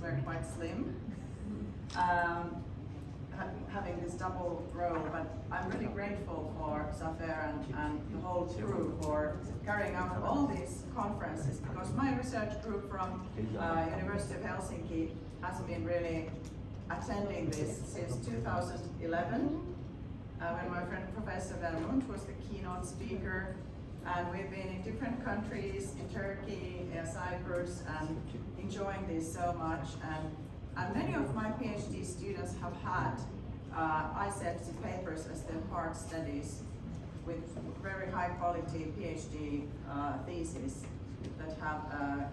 were quite slim, having this double role, but I'm really grateful for Zafer and the whole crew for carrying out all these conferences, because my research group from University of Helsinki has been really attending this since 2011, when my friend Professor Vanderbiljpark was the keynote speaker, and we've been in different countries, in Turkey, Cyprus, and enjoying this so much. And many of my PhD students have had ICEPC papers as their part studies with very high quality PhD theses that have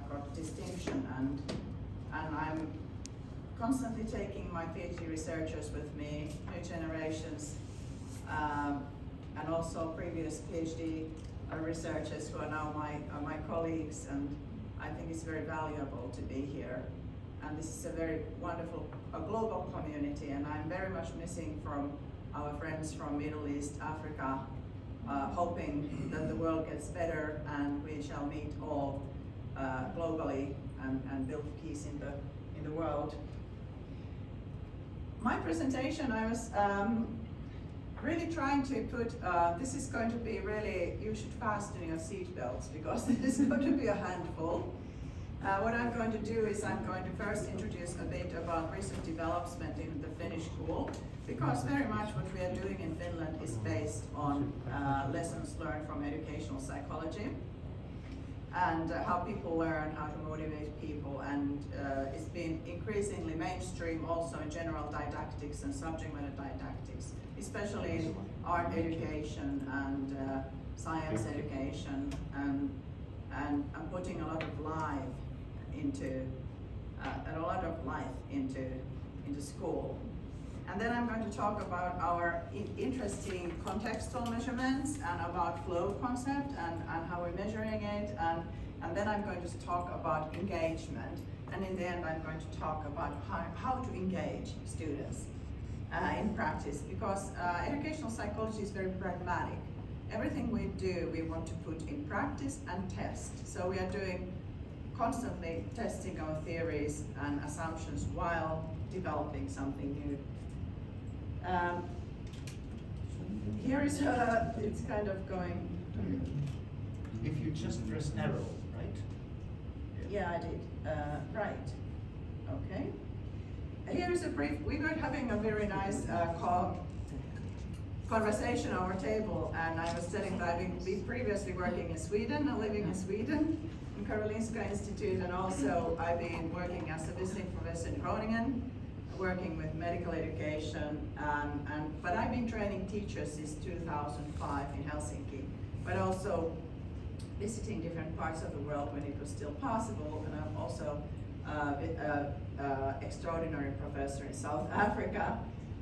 got distinction, and I'm constantly taking my PhD researchers with me, new generations, and also previous PhD researchers who are now my colleagues, and I think it's very valuable to be here. And this is a very wonderful global community, and I'm very much missing from our friends from Middle East, Africa, hoping that the world gets better and we shall meet all globally and build peace in the world. My presentation, I was really trying to put, this is going to be really, you should fasten your seatbelts because this is going to be a handful. What I'm going to do is I'm going to first introduce a bit about recent development in the Finnish school, because very much what we are doing in Finland is based on lessons learned from educational psychology and how people learn, how to motivate people, and it's been increasingly mainstream also in general didactics and subject matter didactics, especially in art education and science education, and putting a lot of life into school. And then I'm going to talk about our interesting contextual measurements and about flow concept and how we're measuring it, and then I'm going to talk about engagement, and in the end I'm going to talk about how to engage students in practice, because educational psychology is very pragmatic. Everything we do, we want to put in practice and test. So we are doing constantly testing our theories and assumptions while developing something new. Here is it's kind of going. If you just press arrow, right? Yeah, I did. Right. Okay. Here is a brief. We were having a very nice conversation at our table, and I was telling that I've been previously working in Sweden and living in Sweden, in Karolinska Institute, and also I've been working as a visiting professor in Groningen, working with medical education, but I've been training teachers since 2005 in Helsinki, but also visiting different parts of the world when it was still possible, and I'm also extraordinary professor in South Africa.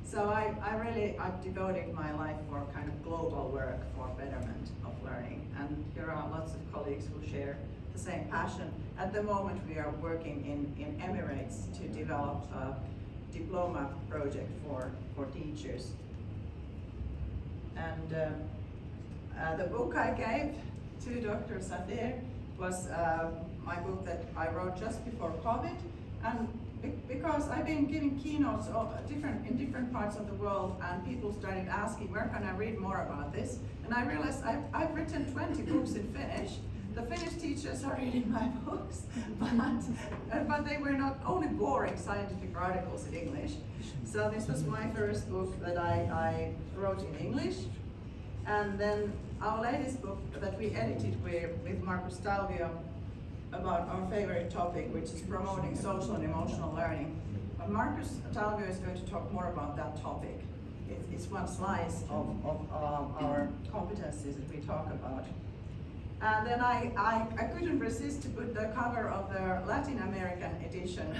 So I've devoted my life for kind of global work for betterment of learning, and here are lots of colleagues who share the same passion. At the moment we are working in Emirates to develop a diploma project for teachers. And the book I gave to Dr. Zafer was my book that I wrote just before COVID, and because I've been giving keynotes in different parts of the world, and people started asking, where can I read more about this? And I realized I've written 20 books in Finnish. The Finnish teachers are reading my books, but they were not only boring scientific articles in English. So this was my first book that I wrote in English. And then our latest book that we edited with Markus Talvio about our favorite topic, which is promoting social and emotional learning. But Markus Talvio is going to talk more about that topic. It's one slice of our competencies that we talk about. And then I couldn't resist to put the cover of the Latin American edition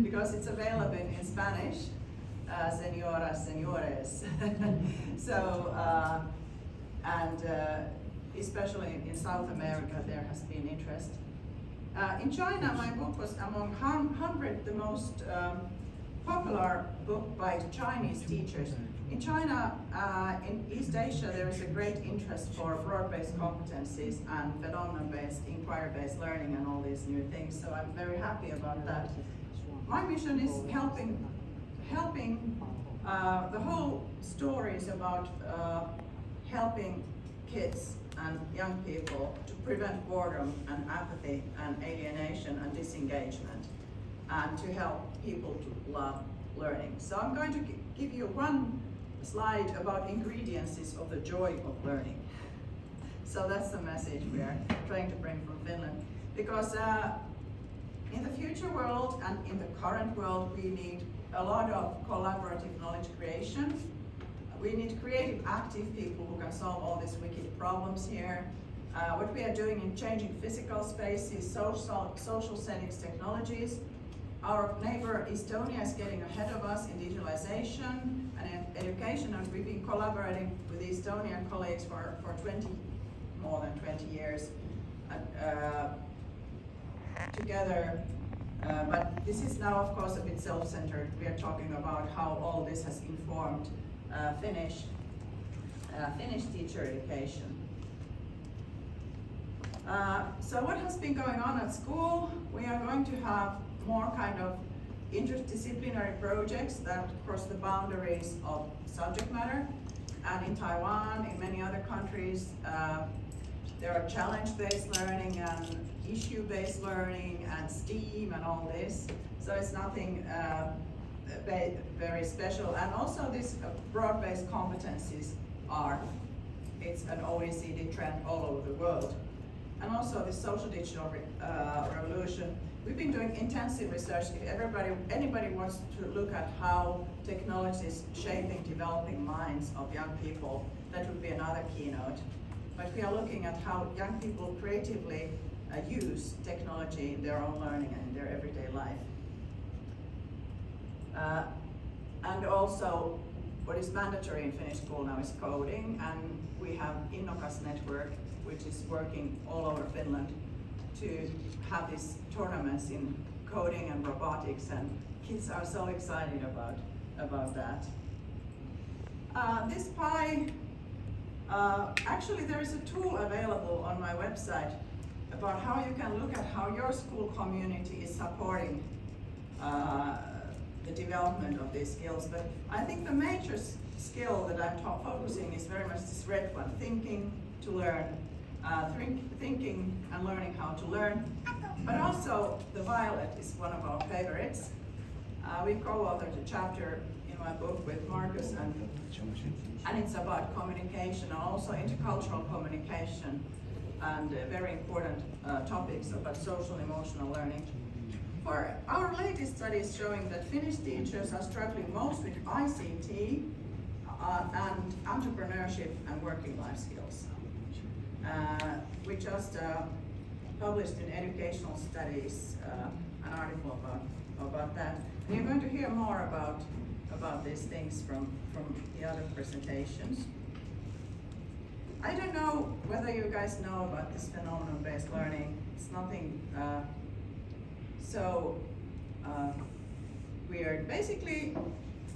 because it's available in Spanish, señoras, señores. So, especially in South America, there has been interest. In China, my book was among 100 the most popular book by Chinese teachers. In China, in East Asia, there is a great interest for broad-based competencies and phenomenon-based, inquiry-based learning and all these new things, so I'm very happy about that. my mission is helping the whole stories about helping kids and young people to prevent boredom and apathy and alienation and disengagement, and to help people to love learning. So I'm going to give you one slide about ingredients of the joy of learning. So that's the message we are trying to bring from Finland. Because in the future world and in the current world, we need a lot of collaborative knowledge creation. We need creative, active people who can solve all these wicked problems here. What we are doing in changing physical spaces, social settings, technologies. Our neighbor Estonia is getting ahead of us in digitalization and in education, and we've been collaborating with the Estonian colleagues for more than 20 years together. But this is now, of course, a bit self-centered. We are talking about how all this has informed Finnish teacher education. So what has been going on at school? We are going to have more kind of interdisciplinary projects that cross the boundaries of subject matter. And in Taiwan, in many other countries, there are challenge-based learning and issue-based learning and STEAM and all this. So it's nothing very special. And also these broad-based competencies it's an OECD trend all over the world. And also the social digital revolution. We've been doing intensive research. If anybody wants to look at how technology is shaping developing minds of young people, that would be another keynote. But we are looking at how young people creatively use technology in their own learning and in their everyday life. And also, what is mandatory in Finnish school now is coding, and we have Innokas network, which is working all over Finland to have these tournaments in coding and robotics, and kids are so excited about that. This pie, actually there is a tool available on my website about how you can look at how your school community is supporting the development of these skills. But I think the major skill that I'm focusing is very much this red one, thinking to learn, thinking and learning how to learn. But also the violet is one of our favorites. We co-authored a chapter in my book with Marcus, and it's about communication and also intercultural communication and very important topics about social emotional learning. For our latest study is showing that Finnish teachers are struggling most with ICT and entrepreneurship and working life skills. We just published in Educational Studies an article about that. And you're going to hear more about these things from the other presentations. I don't know whether you guys know about this phenomenon-based learning. It's nothing so weird. Basically,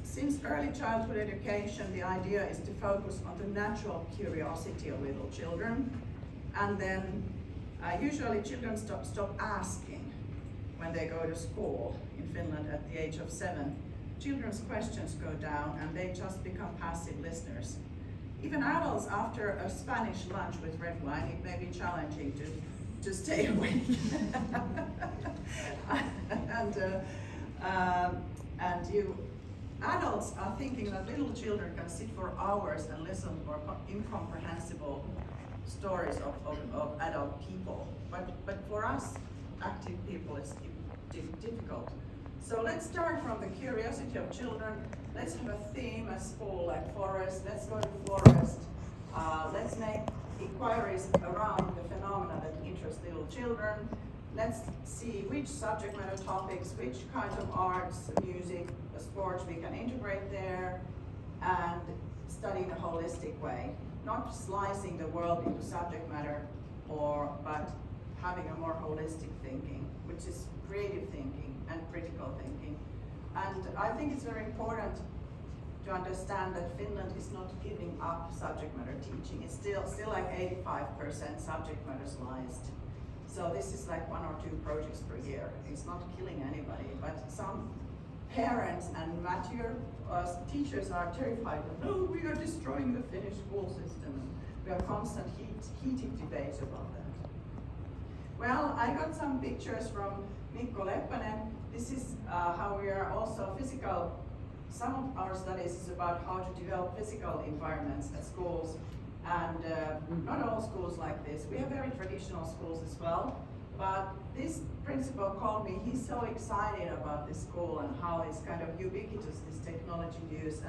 since early childhood education, the idea is to focus on the natural curiosity of little children, and then usually children stop asking when they go to school. In Finland, at the age of 7, children's questions go down and they just become passive listeners. Even adults, after a Spanish lunch with red wine, it may be challenging to stay awake. And you adults are thinking that little children can sit for hours and listen for incomprehensible stories of adult people. But for us, active people, it's difficult. So let's start from the curiosity of children. Let's have a theme at school, like forest. Let's go to forest. Let's make inquiries around the phenomena that interest little children. Let's see which subject matter topics, which kinds of arts, music, sports we can integrate there, and study in a holistic way. Not slicing the world into subject matter, but having a more holistic thinking, which is creative thinking and critical thinking. And I think it's very important to understand that Finland is not giving up subject matter teaching. It's still like 85% subject matter sliced. So this is like 1 or 2 projects per year. It's not killing anybody, but some some parents and mature teachers are terrified that, no, we are destroying the Finnish school system. We have constant heated debates about that. Well, I got some pictures from Mikko Leppänen. This is how we are also physical. Some of our studies is about how to develop physical environments at schools, and not all schools like this. We have very traditional schools as well, but this principal called me. He's so excited about this school and how it's kind of ubiquitous, this technology use,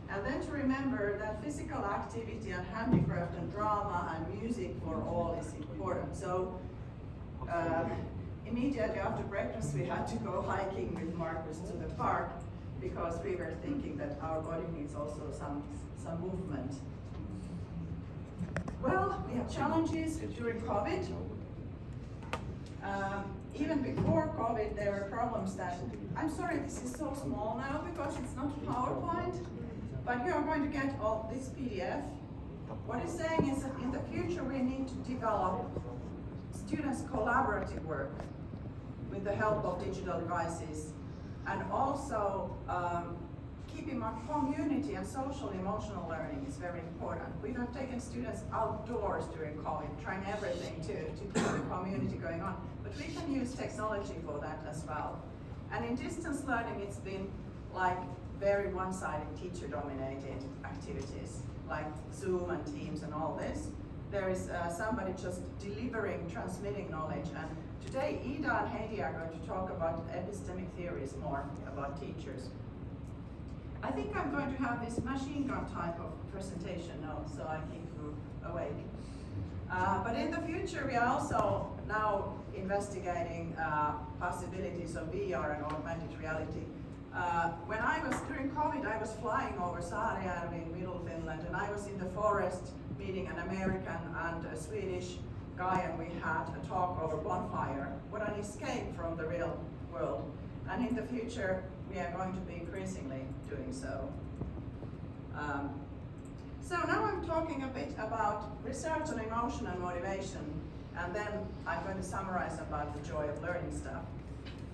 and then to remember that physical activity and handicraft and drama and music for all is important. So immediately after breakfast we had to go hiking with Marcus to the park, because we were thinking that our body needs also some movement. Well, we have challenges during COVID. Even before COVID, there were problems that, I'm sorry this is so small now because it's not PowerPoint, but you are going to get all this PDF. What it's saying is that in the future we need to develop students' collaborative work with the help of digital devices, and also keeping our community and social emotional learning is very important. We have taken students outdoors during COVID, trying everything to keep the community going on, but we can use technology for that as well. And in distance learning, it's been like very one-sided teacher-dominated activities, like Zoom and Teams and all this. There is somebody just delivering, transmitting knowledge, and today Ida and Heidi are going to talk about epistemic theories more about teachers. I think I'm going to have this machine gun type of presentation now, so I keep you awake. But in the future, we are also now investigating possibilities of VR and augmented reality. When I was, during COVID, I was flying over Saarijärvi in Middle Finland, and I was in the forest meeting an American and a Swedish guy, and we had a talk over bonfire. What an escape from the real world. And in the future, we are going to be increasingly doing so. So now I'm talking a bit about research on emotion and motivation, and then I'm going to summarize about the joy of learning stuff.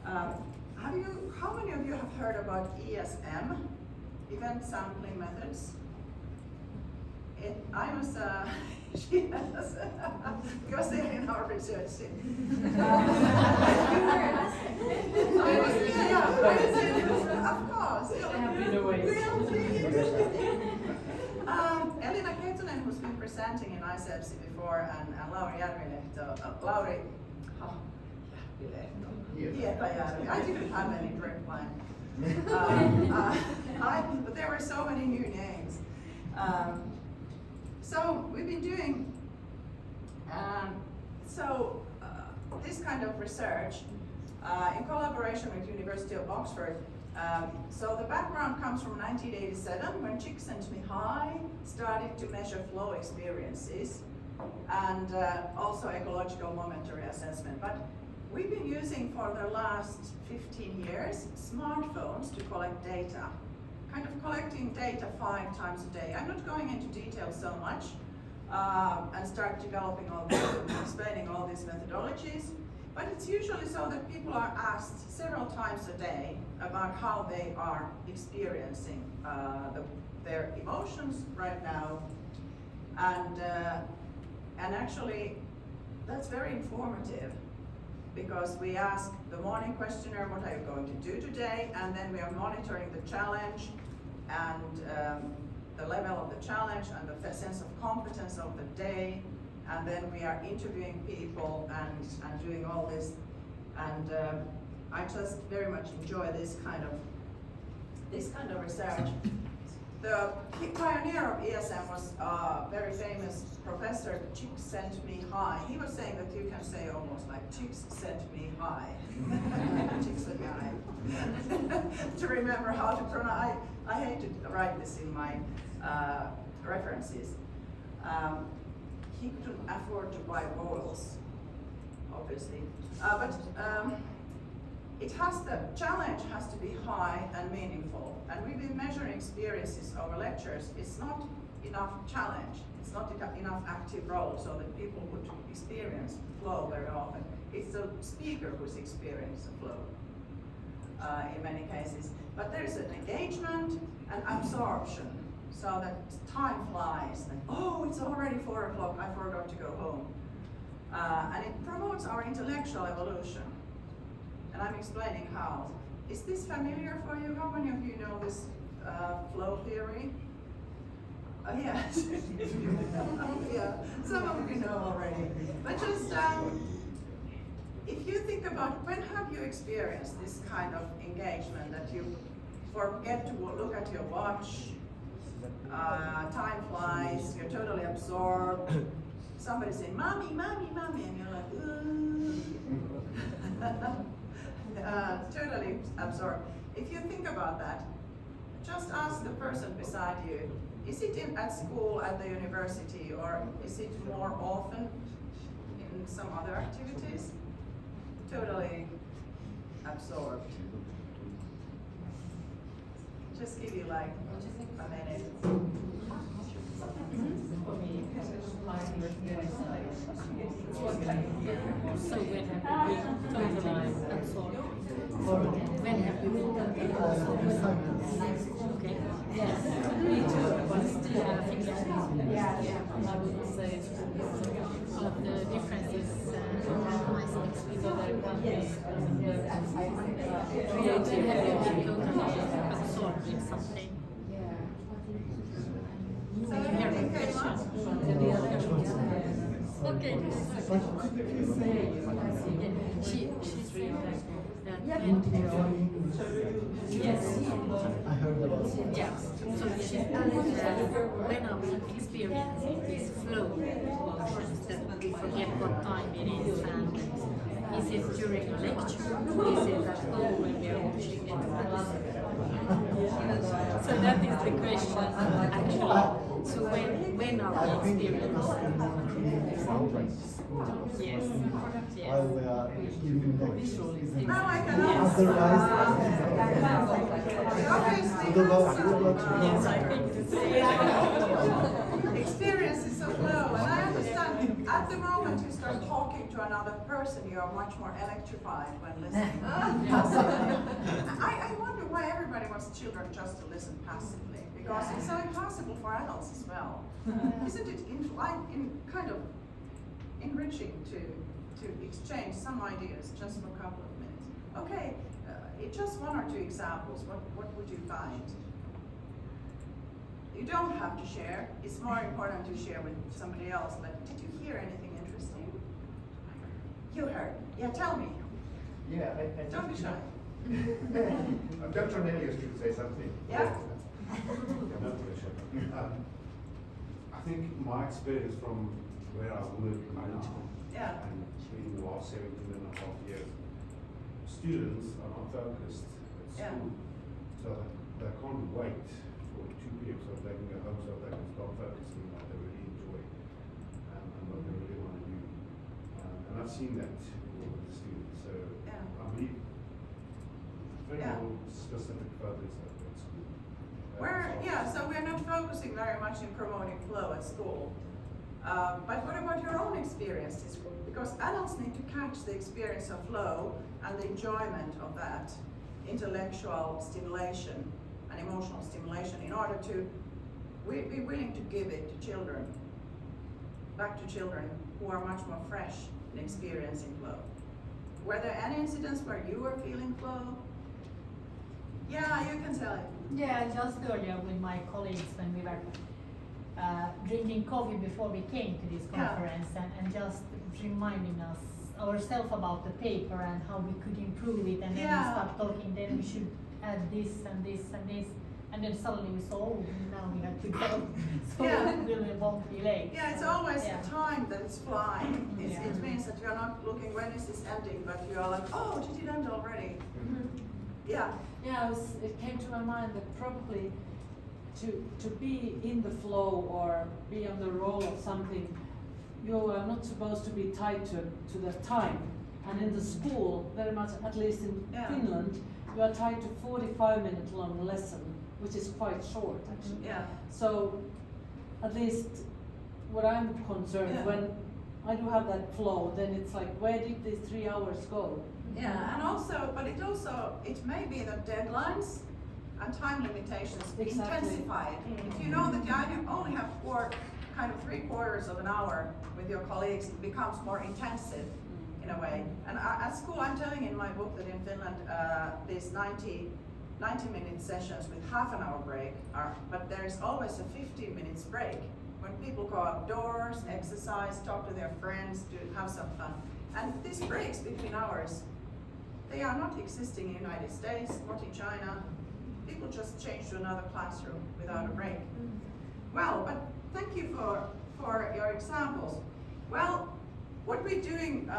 How many of you have heard about ESM, event sampling methods? I was, because they're in our research team. Of course. Elina Kettunen, who's been presenting in ICEPSI before, and Lauri Järvilehto, I didn't have any direct plan. But there were so many new names. So we've been doing this kind of research in collaboration with University of Oxford. So the background comes from 1987, when Csikszentmihalyi started to measure flow experiences and also ecological momentary assessment. But we've been using for the last 15 years smartphones to collect data, kind of collecting data 5 times a day. I'm not going into detail so much and start developing all this, explaining all these methodologies, but it's usually so that people are asked several times a day about how they are experiencing their emotions right now, and actually that's very informative, because we ask the morning questionnaire, what are you going to do today, and then we are monitoring the challenge and the level of the challenge and the sense of competence of the day, and then we are interviewing people and doing all this, and I just very much enjoy this kind of research. The pioneer of ESM was a very famous professor, Csikszentmihalyi. He was saying that you can say almost like Csikszentmihalyi. Csikszentmihalyi. To remember how to pronounce. I hate to write this in my references. He couldn't afford to buy vowels, obviously. The challenge has to be high and meaningful. And we've been measuring experiences over lectures. It's not enough challenge. It's not enough active role so that people would experience flow very often. It's the speaker who's experiencing flow. in many cases. But there is an engagement and absorption, so that time flies. Like, oh, it's already 4 o'clock, I forgot to go home. And it promotes our intellectual evolution. And I'm explaining how. Is this familiar for you? How many of you know this flow theory? Yes. Yeah, some of you know already. But just, if you think about when have you experienced this kind of engagement that you forget to look at your watch, time flies, you're totally absorbed, somebody's saying, mommy, mommy, mommy, and you're like, ooh. Totally absorbed. If you think about that, just ask the person beside you, is it at school, at the university, or is it more often in some other activities? Totally absorbed. Just give you like a minute. For me, so when have you been totally absorbed? Or when have you been totally absorbed? Okay. Yes. Me too. But still, I think that I would say one of the differences is that creative. Have you been totally absorbed in something? Okay. She's saying that yes. I heard about it. Yeah. So she's when I'm experiencing this flow emotions that we forget what time it is, and is it during a lecture? Is it at home when we are watching it? So that is the question actually. So when are we experiencing? Yes. While we are giving lectures. Now I can Otherwise, Yes, I think the same. Experience is so low, and I understand at the moment you start talking to another person, you are much more electrified when listening. I wonder why everybody wants children just to listen passively, because it's so impossible for adults as well. Isn't it kind of enriching to exchange some ideas just for a couple of minutes? Okay, just one or two examples. What would you find? You don't have to share. It's more important to share with somebody else. But did you hear anything interesting? You heard. Yeah, tell me. Yeah, I Don't be shy. Dr. Nelius should say something. Yeah. I think my experience from where I work now, Yeah. and in the last 17.5 years, students are not focused at Yeah. school, so they can't wait for 2 p.m. so they can go home so they can start focusing on what they really enjoy and what they really want to do. And I've seen that with the students, so Yeah. I believe very Yeah. specific focus at school. So we're not focusing very much in promoting flow at school. But what about your own experiences? Because adults need to catch the experience of flow and the enjoyment of that intellectual stimulation and emotional stimulation in order to be willing to give it to children, back to children who are much more fresh in experiencing flow. Were there any incidents where you were feeling flow? Yeah, you can tell it. Yeah, just earlier with my colleagues when we were drinking coffee before we came to this conference, and just reminding us ourselves about the paper and how we could improve it, and then we start talking, then we should add this and this and this, and then suddenly we saw, oh, now we have to go, so we won't be late. Yeah, it's always the time that it's flying. It means that you're not looking when is this ending, but you're like, oh, did it end already? Yeah. Yeah, it came to my mind that probably to be in the flow or be on the roll of something, you are not supposed to be tied to the time. And in the school, very much, at least in Finland, you are tied to 45-minute long lesson, which is quite short actually. Yeah. So at least what I'm concerned, when I do have that flow, then it's like, where did these 3 hours go? Yeah, and also, but it may be that deadlines and time limitations Exactly. intensify. If you know that you only have kind of 3/4 of an hour with your colleagues, it becomes more intensive in a way. And at school, I'm telling in my book that in Finland, these 90-minute sessions with half an hour break but there is always a 15 minutes break when people go outdoors, exercise, talk to their friends, have some fun. And these breaks between hours, they are not existing in the United States, not in China. People just change to another classroom without a break. Well, but thank you for your examples. Well, what we're doing,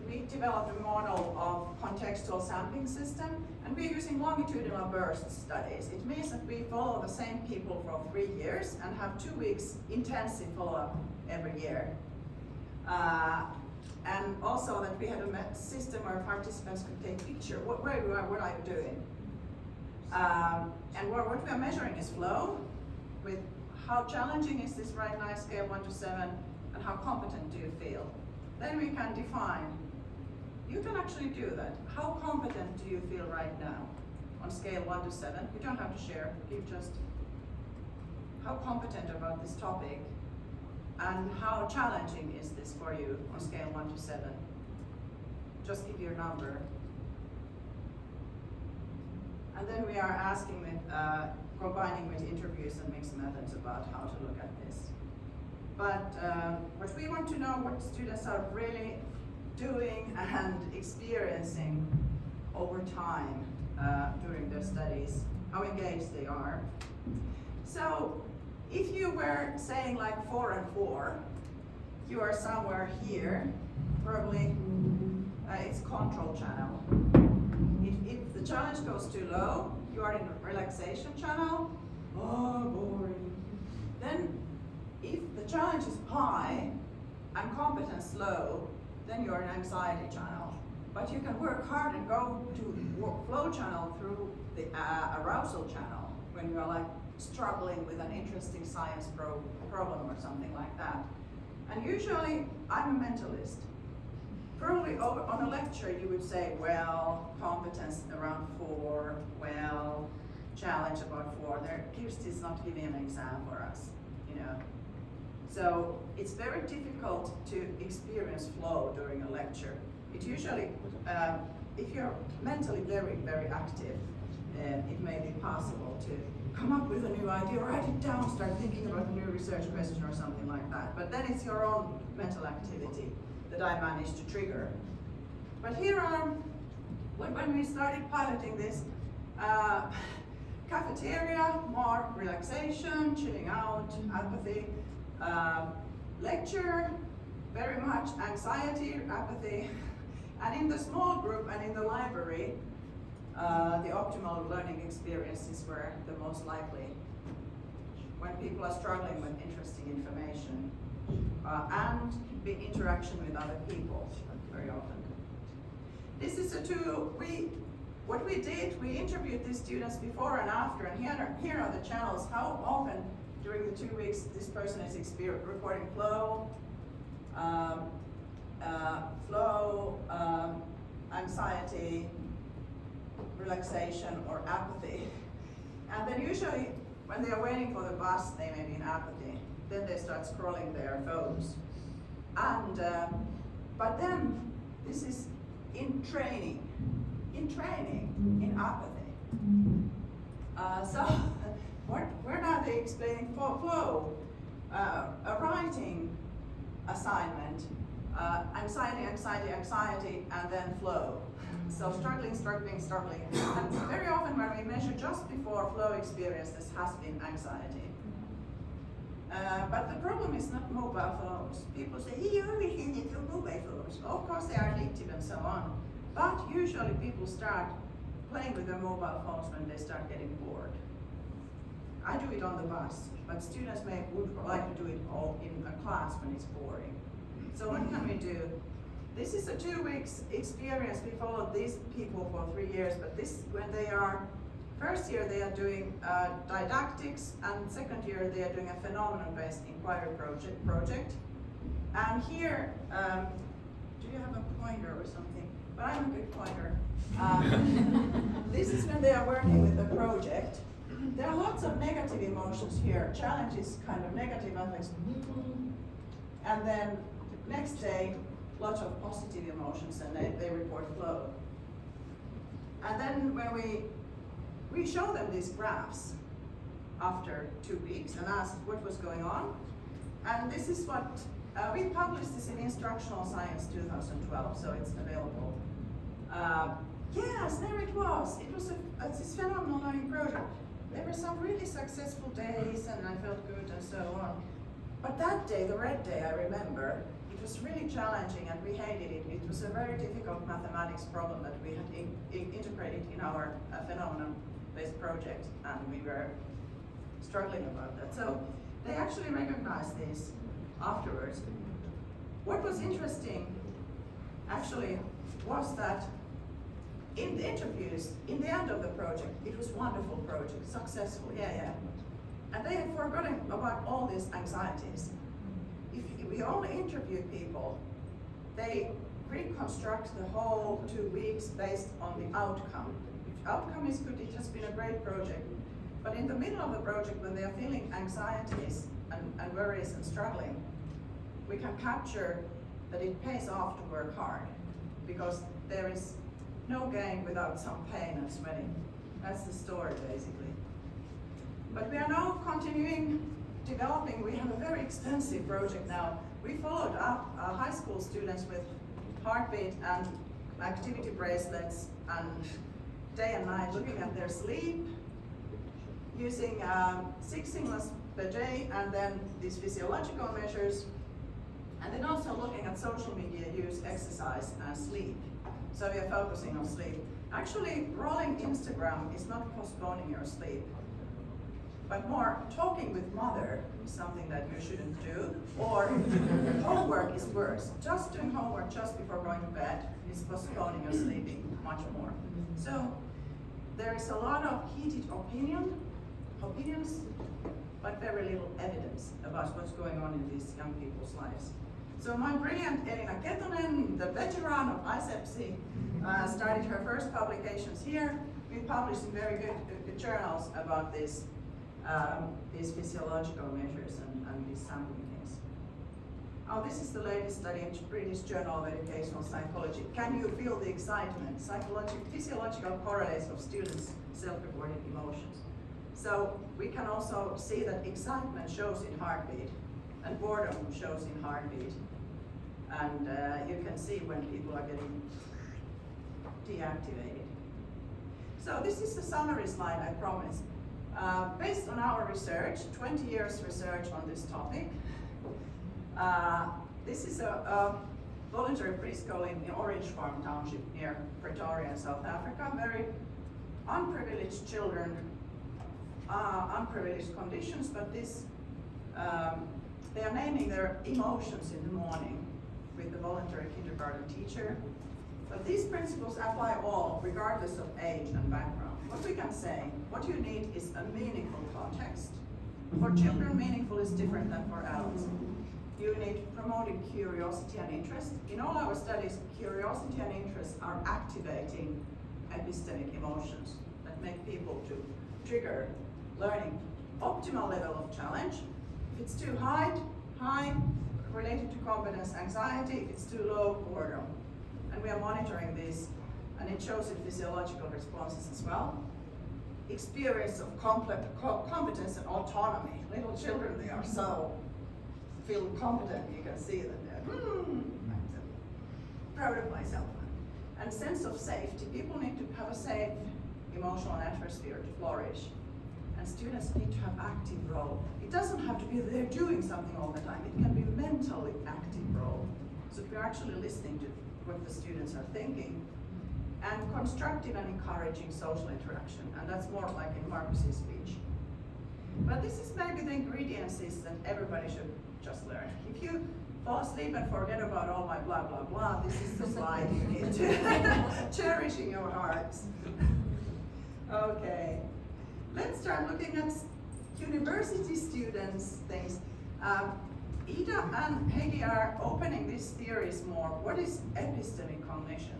we developed a model of contextual sampling system, and we're using longitudinal burst studies. It means that we follow the same people for 3 years and have 2 weeks intensive follow-up every year. And also that we had a system where participants could take picture. What are you doing? And what we are measuring is flow, with how challenging is this right now, scale 1 to 7, and how competent do you feel? Then we can define, you can actually do that. How competent do you feel right now on scale 1 to 7? You don't have to share, you just, how competent about this topic, and how challenging is this for you on scale 1 to 7? Just give your number. And then we are asking with, combining with interviews and mixed methods about how to look at this. But what we want to know what students are really doing and experiencing over time during their studies, how engaged they are. So if you were saying like 4 and 4, you are somewhere here, probably it's control channel. If the challenge goes too low, you are in a relaxation channel. Oh, boring. Then if the challenge is high and competence low, then you're in anxiety channel. But you can work hard and go to flow channel through the arousal channel when you are like struggling with an interesting science problem or something like that. And usually I'm a mentalist. Probably on a lecture you would say, well, competence around 4, well, challenge about 4. Kirsti's not giving an exam for us, you know. So it's very difficult to experience flow during a lecture. It usually, if you're mentally very, very active, it may be possible to come up with a new idea, write it down, start thinking about a new research question or something like that. But then it's your own mental activity that I managed to trigger. But here are, when we started piloting this, cafeteria, more relaxation, chilling out, apathy. Lecture, very much anxiety, apathy. And in the small group and in the library, the optimal learning experiences were the most likely when people are struggling with interesting information and the interaction with other people very often. This is a tool, what we did, we interviewed these students before and after, and here are the channels, how often during the 2 weeks this person is reporting flow, anxiety, relaxation, or apathy. And then usually when they are waiting for the bus, they may be in apathy. Then they start scrolling their phones. And, but then this is in training, in apathy. So where are they explaining flow? A writing assignment, anxiety, and then flow. So struggling. And very often when we measure just before flow experience, this has been anxiety. But the problem is not mobile phones. People say, hey, everything is through mobile phones. Of course they are addictive and so on. But usually people start playing with their mobile phones when they start getting bored. I do it on the bus, but students would like to do it all in a class when it's boring. So what can we do? This is a 2 weeks experience. We followed these people for 3 years, but this, when they are, first year they are doing didactics, and second year they are doing a phenomenon-based inquiry project. And here, do you have a pointer or something? but I'm a good pointer. This is when they are working with the project. There are lots of negative emotions here. Challenge is kind of negative affects. And then next day, lots of positive emotions, and they report flow. And then when we show them these graphs after 2 weeks and ask what was going on. And this is what, we published this in Instructional Science 2012, so it's available. Yes, there it was. It was this phenomenal learning project. There were some really successful days and I felt good and so on. But that day, the red day, I remember, it was really challenging and we hated it. It was a very difficult mathematics problem that we had integrated in our phenomenon-based project, and we were struggling about that. So they actually recognized this afterwards. What was interesting, actually, was that in the interviews, in the end of the project, it was a wonderful project, successful, yeah. And they had forgotten about all these anxieties. If we only interview people, they reconstruct the whole 2 weeks based on the outcome. If the outcome is good, it has been a great project. But in the middle of the project, when they are feeling anxieties and worries and struggling, we can capture that it pays off to work hard, because there is no gain without some pain and sweating. That's the story, basically. But we are now continuing developing. We have a very extensive project now. We followed up high school students with heartbeat and activity bracelets and day and night, looking at their sleep, using 6 signals per day, and then these physiological measures, and then also looking at social media use, exercise, and sleep. So we are focusing on sleep. Actually, rolling Instagram is not postponing your sleep, but more talking with mother is something that you shouldn't do, or homework is worse. Just doing homework just before going to bed is postponing your sleeping much more. So there is a lot of heated opinions, but very little evidence about what's going on in these young people's lives. So my brilliant Elina Ketonen, the veteran of ISEPSI, started her first publications here. We published in very good journals about these physiological measures and these sampling things. Oh, this is the latest study in British Journal of Educational Psychology. Can you feel the excitement? Physiological correlates of students' self-reported emotions. So we can also see that excitement shows in heartbeat, and boredom shows in heartbeat. And you can see when people are getting deactivated. So this is the summary slide, I promise. Based on our research, 20 years research on this topic, this is a voluntary preschool in Orange Farm Township near Pretoria in South Africa. Very unprivileged children, unprivileged conditions, but this, they are naming their emotions in the morning with the voluntary kindergarten teacher. But these principles apply all, regardless of age and background. What we can say, what you need is a meaningful context. For children, meaningful is different than for adults. You need promoting curiosity and interest. In all our studies, curiosity and interest are activating epistemic emotions that make people to trigger learning. Optimal level of challenge. If it's too high, related to competence, anxiety. If it's too low, boredom. And we are monitoring this, and it shows in physiological responses as well. Experience of competence and autonomy. Little children, they are so feel competent. You can see that they're proud of myself. And sense of safety. People need to have a safe emotional atmosphere to flourish. And students need to have active role. It doesn't have to be that they're doing something all the time. It can be mentally active role. So we're actually listening to what the students are thinking. And constructive and encouraging social interaction. And that's more like in Marcus's speech. But this is maybe the ingredients that everybody should just learn. If you fall asleep and forget about all my blah, blah, blah, this is the slide you need to cherish in your hearts. Okay. Let's start looking at university students' things. Ida and Heidi are opening these theories more. What is epistemic cognition?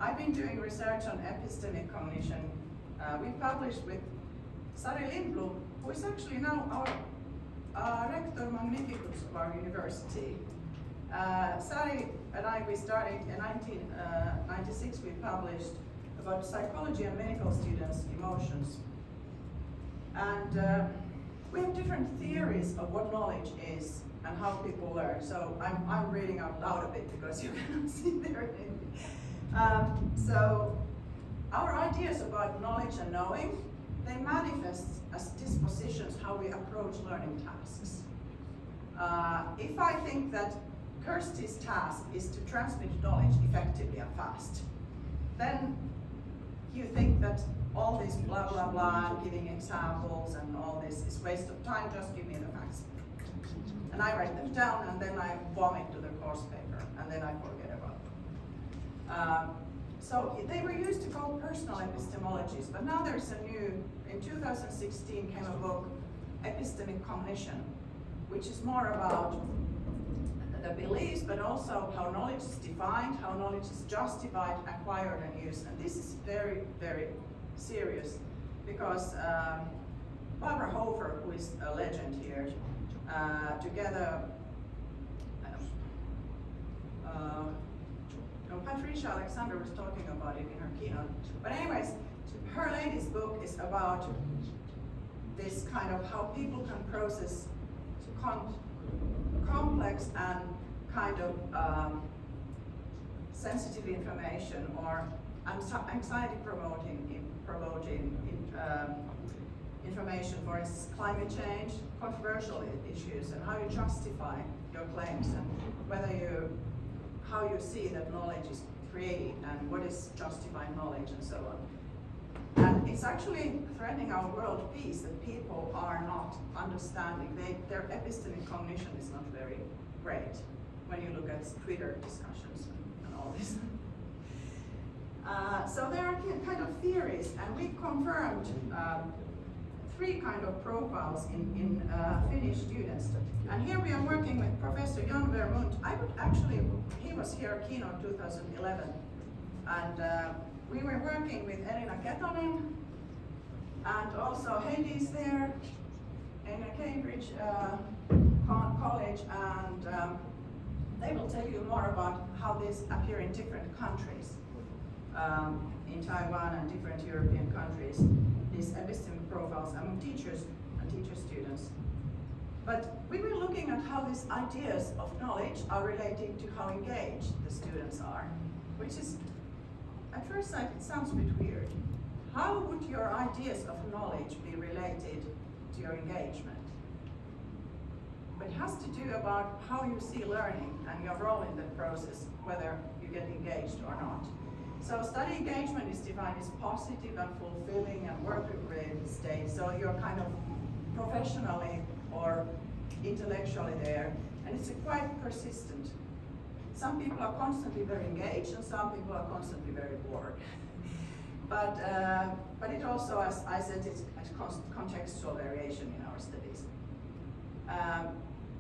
I've been doing research on epistemic cognition. We published with Sari Lindblom, who is actually now our rector magnificus of our university. Sari and I, we started in 1996, we published about psychology and medical students' emotions. And we have different theories of what knowledge is and how people learn. So I'm reading out loud a bit because you cannot see there. So our ideas about knowledge and knowing, they manifest as dispositions how we approach learning tasks. If I think that Kirsti's task is to transmit knowledge effectively and fast, then you think that all this blah blah blah and giving examples and all this is waste of time, just give me the facts. And I write them down and then I vomit to the course paper and then I forget about them. So they were used to call personal epistemologies, but now there's a new, in 2016 came a book, Epistemic Cognition, which is more about the beliefs, but also how knowledge is defined, how knowledge is justified, acquired, and used. And this is very, very serious because Barbara Hofer, who is a legend here, together, Patricia Alexander was talking about it in her keynote. But anyways, her latest book is about this kind of how people can process complex and kind of sensitive information or anxiety promoting information, for instance, climate change, controversial issues, and how you justify your claims and how you see that knowledge is created and what is justified knowledge and so on. And it's actually threatening our world peace that people are not understanding. Their epistemic cognition is not very great when you look at Twitter discussions and all this. So there are kind of theories, and we confirmed three kind of profiles in Finnish students. And here we are working with Professor Jan Vermund. He was here keynote 2011, and we were working with Elina Ketonen, and also Heidi's there in a Cambridge college, and they will tell you more about how these appear in different countries, in Taiwan and different European countries, these epistemic profiles among teachers and teacher students. But we were looking at how these ideas of knowledge are related to how engaged the students are, which is, at first sight, it sounds a bit weird. How would your ideas of knowledge be related to your engagement? But it has to do about how you see learning and your role in that process, whether you get engaged or not. So study engagement is defined as positive and fulfilling and work-related state. So you're kind of professionally or intellectually there, and it's quite persistent. Some people are constantly very engaged, and some people are constantly very bored. But it also, as I said, it's contextual variation in our studies.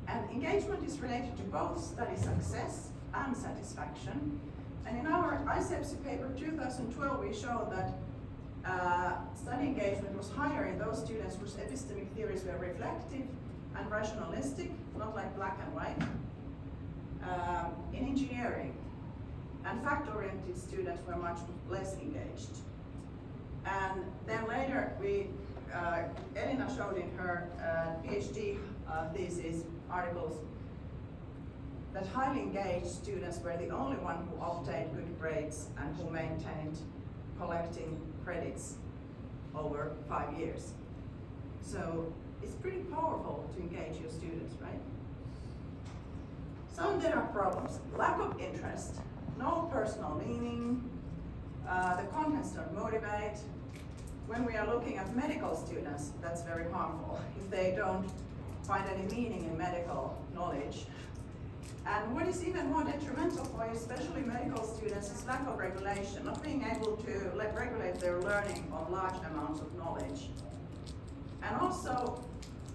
And engagement is related to both study success and satisfaction. And in our ISEPSI paper 2012, we showed that study engagement was higher in those students whose epistemic theories were reflective and rationalistic, not like black and white, in engineering. And fact-oriented students were much less engaged. And then later, Elina showed in her PhD thesis articles that highly engaged students were the only one who obtained good grades and who maintained collecting credits over 5 years. So it's pretty powerful to engage your students, right? So there are problems. Lack of interest, no personal meaning, the contents don't motivate. When we are looking at medical students, that's very harmful if they don't find any meaning in medical knowledge. And what is even more detrimental for especially medical students is lack of regulation, not being able to regulate their learning of large amounts of knowledge. And also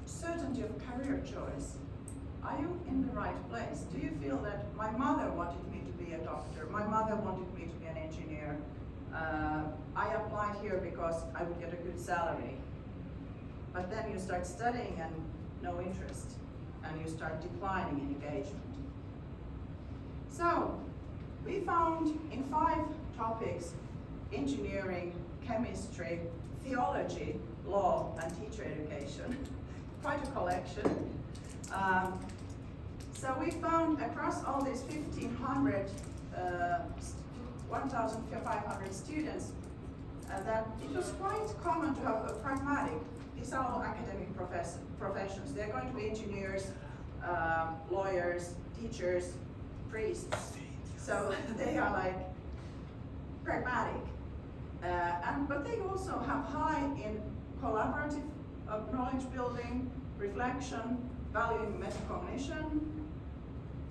certainty of career choice. are you in the right place? Do you feel that my mother wanted me to be a doctor, my mother wanted me to be an engineer, I applied here because I would get a good salary. But then you start studying and no interest, and you start declining in engagement. So, we found in 5 topics, engineering, chemistry, theology, law, and teacher education, quite a collection. So we found across all these 1,500 students that it was quite common to have a pragmatic. These are all academic professions. They're going to be engineers, lawyers, teachers, priests. So they are like pragmatic. But they also have high in collaborative knowledge building, reflection, valuing metacognition,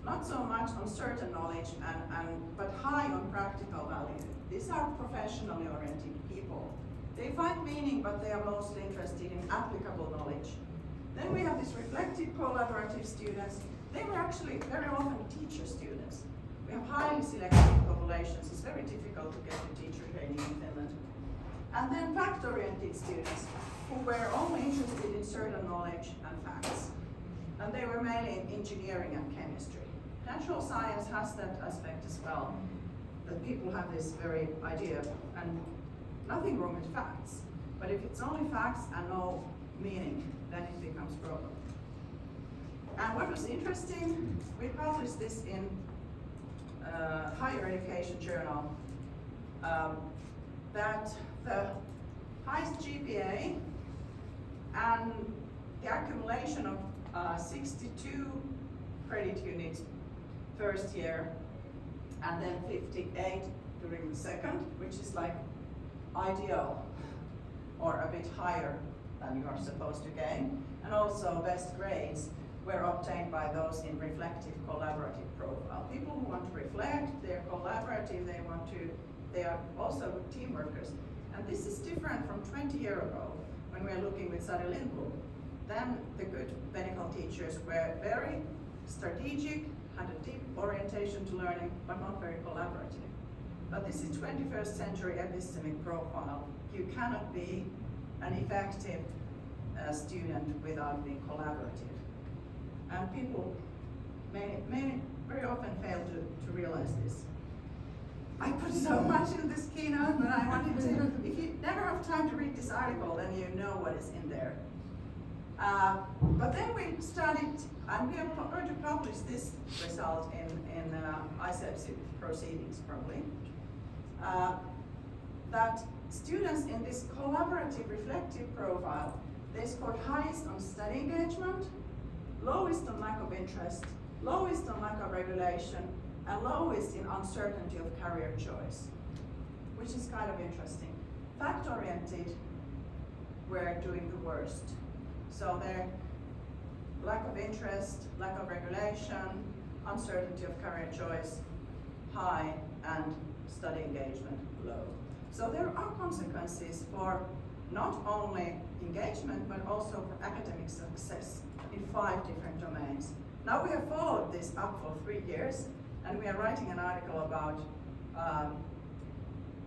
not so much on certain knowledge, but high on practical value. These are professionally oriented people. They find meaning, but they are mostly interested in applicable knowledge. Then we have these reflective collaborative students. They were actually very often teacher students. We have highly selective populations. It's very difficult to get to teacher training in Finland. And then fact-oriented students who were only interested in certain knowledge and facts. And they were mainly in engineering and chemistry. Natural science has that aspect as well, that people have this very idea, and nothing wrong with facts. But if it's only facts and no meaning, then it becomes a problem. And what was interesting, we published this in Higher Education Journal, that the highest GPA and the accumulation of 62 credit units first year and then 58 during the second, which is like ideal or a bit higher than you are supposed to gain. And also best grades were obtained by those in reflective collaborative profile. People who want to reflect, they're collaborative, they are also good team workers. And this is different from 20 years ago when we were looking with Sari Lindblom. Then the good medical teachers were very strategic, had a deep orientation to learning, but not very collaborative. But this is 21st century epistemic profile. You cannot be an effective student without being collaborative. And people very often fail to realize this. I put so much in this keynote, but I wanted to, if you never have time to read this article, then you know what is in there. But then we started, and we are going to publish this result in ICEPS proceedings probably, that students in this collaborative reflective profile, they scored highest on study engagement, lowest on lack of interest, lowest on lack of regulation, and lowest in uncertainty of career choice, which is kind of interesting. Fact-oriented were doing the worst. So their lack of interest, lack of regulation, uncertainty of career choice, high, and study engagement, low. So there are consequences for not only engagement, but also for academic success in 5 different domains. Now we have followed this up for 3 years, and we are writing an article about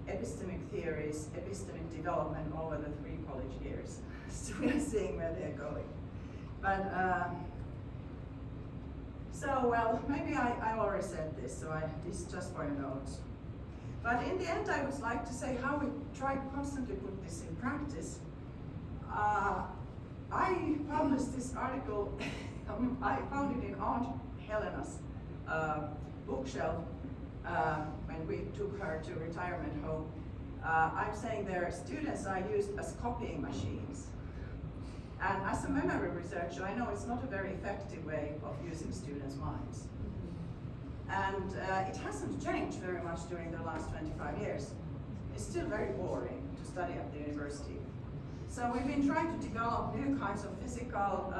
epistemic theories, epistemic development over the 3 college years. So we are seeing where they're going. But, well, maybe I already said this, so this is just for your notes. But in the end, I would like to say how we try to constantly put this in practice. I published this article, I found it in Aunt Helena's bookshelf when we took her to retirement home. I'm saying their students are used as copying machines. And as a memory researcher, I know it's not a very effective way of using students' minds. And it hasn't changed very much during the last 25 years. It's still very boring to study at the university. So we've been trying to develop new kinds of physical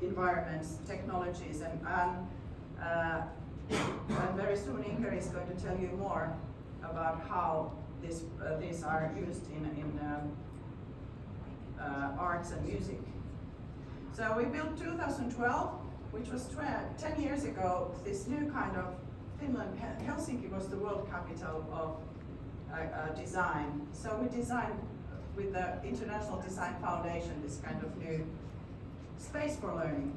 environments, technologies, and very soon Inker is going to tell you more about how these are used in arts and music. So we built 2012 which was 10 years ago, this new kind of Finland, Helsinki was the world capital of design. So we designed with the International Design Foundation this kind of new space for learning.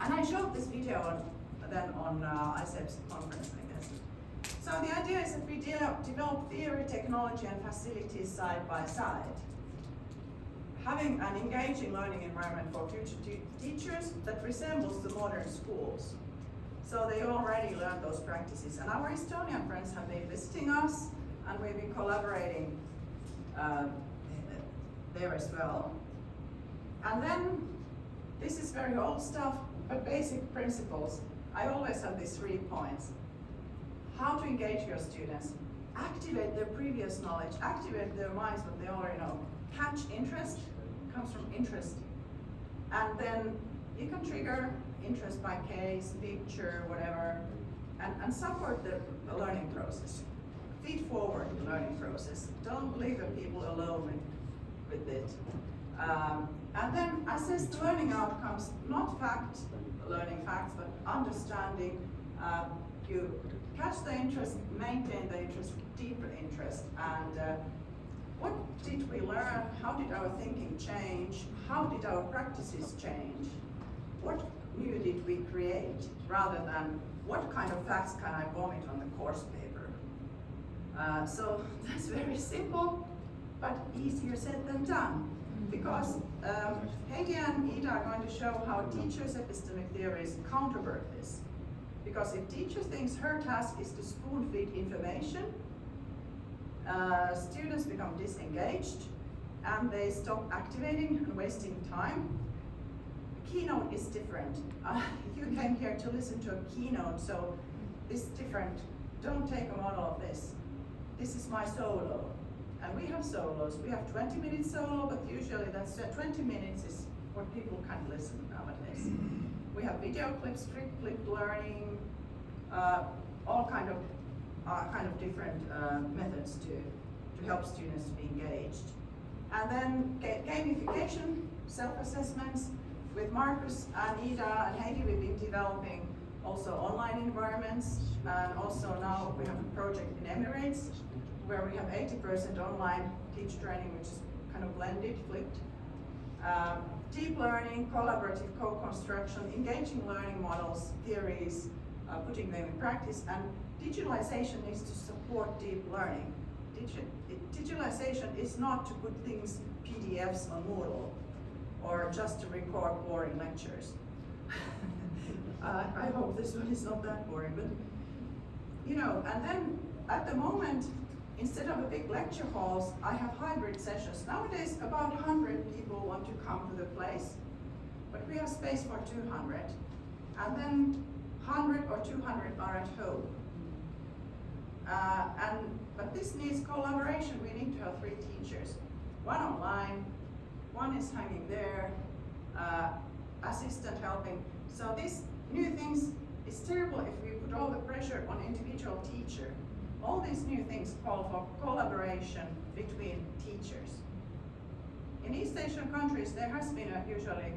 And I showed this video on ICEP's conference, I guess. So the idea is that we develop theory, technology, and facilities side by side. Having an engaging learning environment for future teachers that resembles the modern schools. So they already learned those practices. And our Estonian friends have been visiting us, and we've been collaborating there as well. And then, this is very old stuff, but basic principles. I always have these 3 points. How to engage your students, activate their previous knowledge, activate their minds, what they already know. Catch interest, comes from interest. And then you can trigger interest by case, picture, whatever, and support the learning process. Feed forward the learning process. Don't leave the people alone with it. And then assess the learning outcomes, not learning facts, but understanding. You catch the interest, maintain the interest, deeper interest, and what did we learn? How did our thinking change? How did our practices change? What new did we create, rather than what kind of facts can I vomit on the course paper? So that's very simple, but easier said than done. Because Heidi and Ida are going to show how teachers' epistemic theories countervert this. Because if teacher thinks her task is to spoon-feed information, students become disengaged and they stop activating and wasting time. Keynote is different. You came here to listen to a keynote, so it's different. Don't take a model of this. This is my solo. And we have solos. We have 20-minute solo, but usually that's 20 minutes is what people can listen nowadays. We have video clips, flipped learning, all kind of different methods to help students to be engaged. And then gamification, self-assessments. With Marcus and Ida and Heidi, we've been developing also online environments, and also now we have a project in Emirates where we have 80% online teach training, which is kind of blended, flipped. Deep learning, collaborative co-construction, engaging learning models, theories, putting them in practice, and digitalization needs to support deep learning. Digitalization is not to put things, PDFs on Moodle, or just to record boring lectures. I hope this one is not that boring, but you know, and then at the moment, instead of a big lecture halls, I have hybrid sessions. Nowadays, about 100 people want to come to the place, but we have space for 200. And then 100 or 200 are at home. But this needs collaboration. We need to have 3 teachers. One online, one is hanging there, assistant helping. So these new things, it's terrible if we put all the pressure on individual teacher. All these new things call for collaboration between teachers. In East Asian countries, there has been usually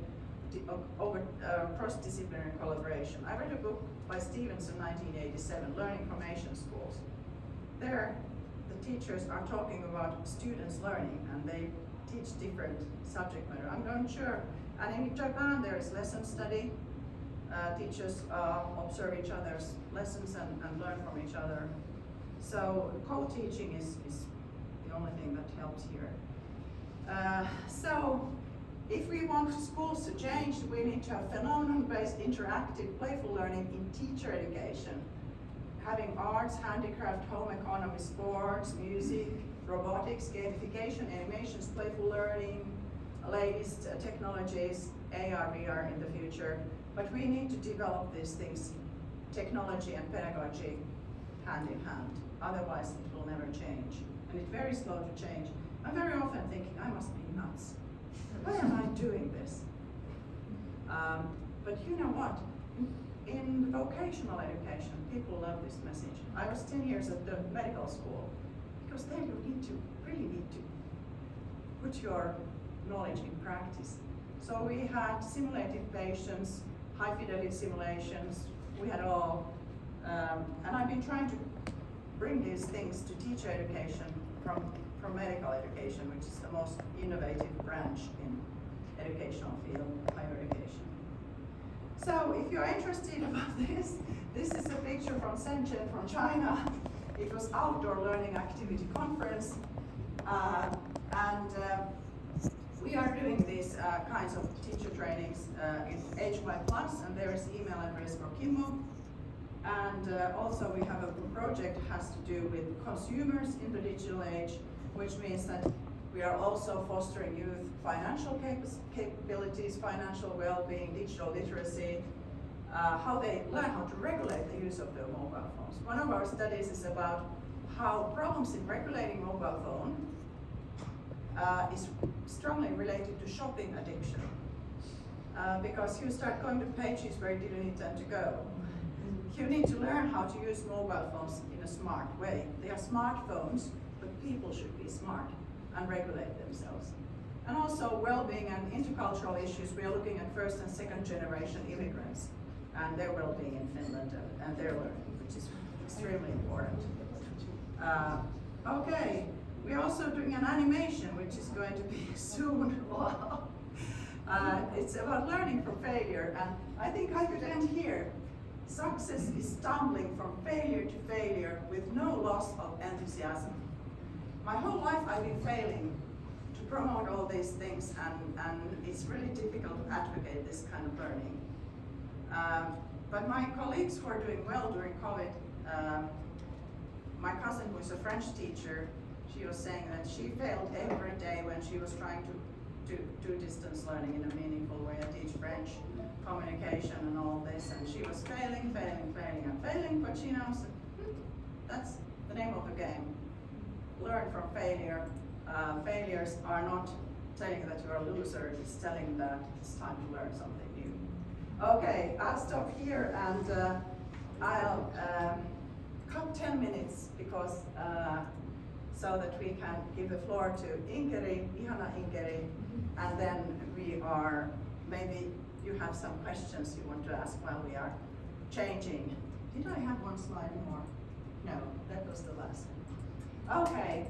cross-disciplinary collaboration. I read a book by Stevenson, 1987, Learning from Asian Schools. There, the teachers are talking about students learning, and they teach different subject matter. I'm not sure. And in Japan, there is lesson study. Teachers observe each other's lessons and learn from each other. So co-teaching is the only thing that helps here. So if we want schools to change, we need to have phenomenon-based, interactive, playful learning in teacher education. Having arts, handicraft, home economy, sports, music, robotics, gamification, animations, playful learning, latest technologies, AR, VR in the future. But we need to develop these things, technology and pedagogy, hand in hand. Otherwise, it will never change. And it's very slow to change. I'm very often thinking, I must be nuts. Why am I doing this? But you know what? In vocational education, people love this message. I was 10 years at the medical school, because there you really need to put your knowledge in practice. So we had simulated patients, high fidelity simulations, we had all. And I've been trying to bring these things to teacher education from medical education, which is the most innovative branch in educational field, higher education. So if you're interested about this is a picture from Shenzhen from China. It was outdoor learning activity conference. We are doing these kinds of teacher trainings in HY+, and there is email address for Kimmo. And also we have a project has to do with consumers in the digital age, which means that we are also fostering youth financial capabilities, financial well-being, digital literacy, how they learn how to regulate the use of their mobile phones. One of our studies is about how problems in regulating mobile phone is strongly related to shopping addiction. Because you start going to pages where you didn't intend to go. You need to learn how to use mobile phones in a smart way. They are smartphones, but people should be smart and regulate themselves. And also well-being and intercultural issues. We are looking at first and second generation immigrants and their well-being in Finland and their learning, which is extremely important. Okay, we're also doing an animation, which is going to be soon. It's about learning from failure, and I think I could end here. Success is stumbling from failure to failure with no loss of enthusiasm. My whole life I've been failing to promote all these things, and it's really difficult to advocate this kind of learning. But my colleagues who are doing well during COVID, my cousin who is a French teacher, she was saying that she failed every day when she was trying to do distance learning in a meaningful way. I teach French, communication and all this, and she was failing, but she knows that's the name of the game. Learn from failure. Failures are not telling you that you're a loser, it's telling you that it's time to learn something new. Okay, I'll stop here and I'll cut 10 minutes because so that we can give the floor to Inkeri, Ihana Inkeri, and then we are, maybe you have some questions you want to ask while we are changing. Did I have one slide more? No, that was the last one. Okay.